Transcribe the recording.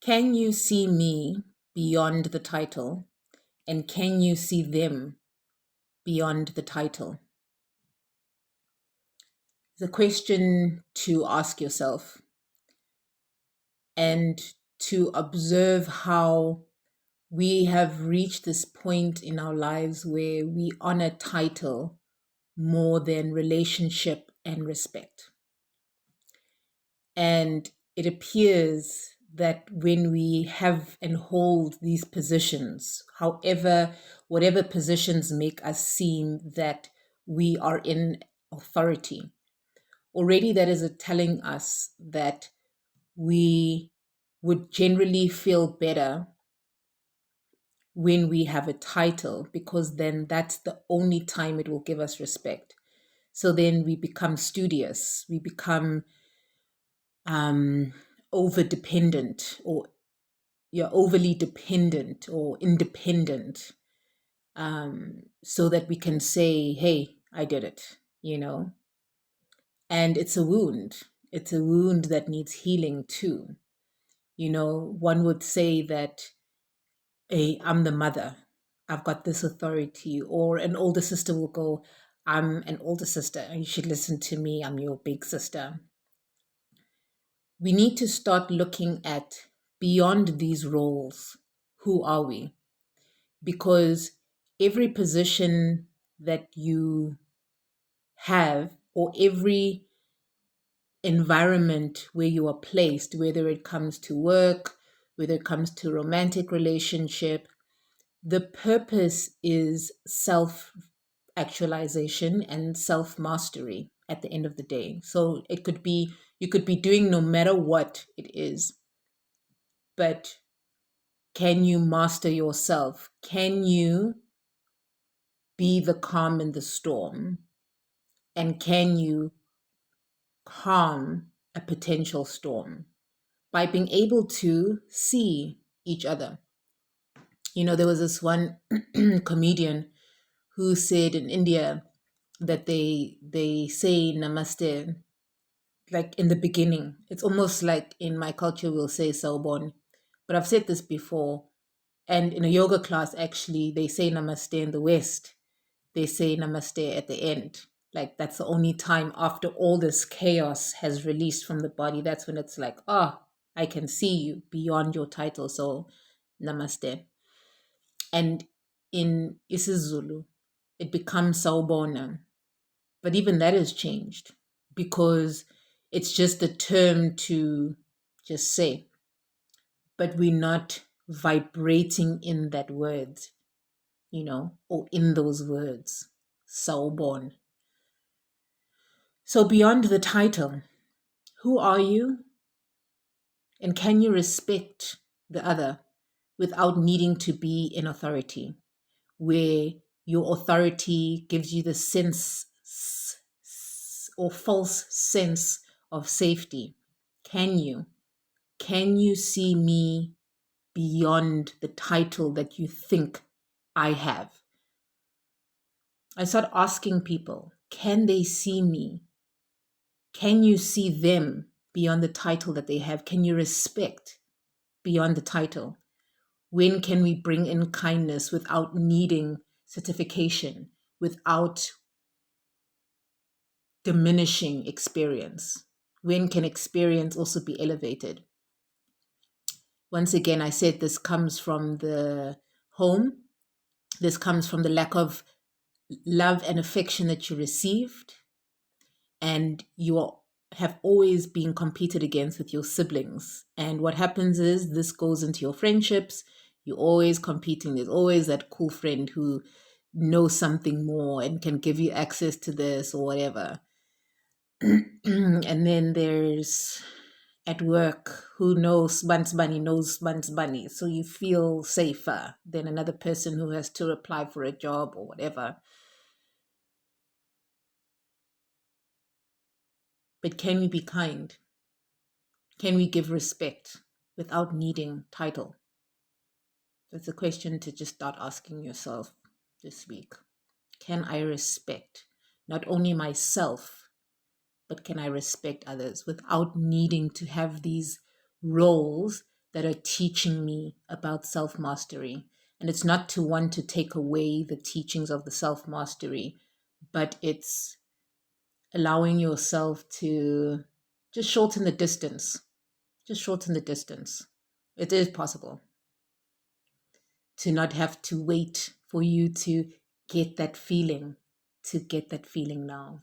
Can you see me beyond the title? And can you see them beyond the title? It's a question to ask yourself and to observe how we have reached this point in our lives where we honor title more than relationship and respect. And it appears that when we have and hold these positions, whatever positions make us seem that we are in authority, already that is telling us that we would generally feel better when we have a title, because then that's the only time it will give us respect. So then we become studious, we become um, over dependent, or you're overly dependent or independent, so that we can say, hey, I did it, you know? And it's a wound. It's a wound that needs healing too. You know, one would say that, hey, I'm the mother, I've got this authority. Or an older sister will go, I'm an older sister, you should listen to me, I'm your big sister. We need to start looking at beyond these roles. Who are we? Because every position that you have, or every environment where you are placed, whether it comes to work, whether it comes to romantic relationship, the purpose is self actualization and self mastery at the end of the day. So it could be, you could be doing no matter what it is, but can you master yourself? Can you be the calm in the storm? And can you calm a potential storm by being able to see each other? You know, there was this one comedian who said in India that they say namaste like in the beginning. It's almost like in my culture we'll say Saubon. But I've said this before. And in a yoga class, actually, they say namaste in the West. They say namaste at the end. Like that's the only time after all this chaos has released from the body. That's when it's like, oh, I can see you beyond your title. So namaste. And in isiZulu, it becomes sawubona. But even that has changed because it's just a term to just say, but we're not vibrating in that word, you know, or in those words. Sawubona. So beyond the title, who are you? And can you respect the other without needing to be in authority, where your authority gives you the sense or false sense of safety? Can you? Can you see me beyond the title that you think I have? I start asking people, can they see me? Can you see them beyond the title that they have? Can you respect beyond the title? When can we bring in kindness without needing certification, without diminishing experience? When can experience also be elevated? Once again, I said this comes from the home. This comes from the lack of love and affection that you received. And have always been competed against with your siblings. And what happens is this goes into your friendships. You're always competing. There's always that cool friend who knows something more and can give you access to this or whatever. And then there's at work, who knows Buns Bunny knows Buns Bunny. So you feel safer than another person who has to apply for a job or whatever. But can we be kind? Can we give respect without needing title? That's a question to just start asking yourself this week. Can I respect not only myself, but can I respect others without needing to have these roles that are teaching me about self mastery. And it's not to want to take away the teachings of the self mastery, but it's allowing yourself to just shorten the distance. Just shorten the distance. It is possible to not have to wait for you to get that feeling, to get that feeling now.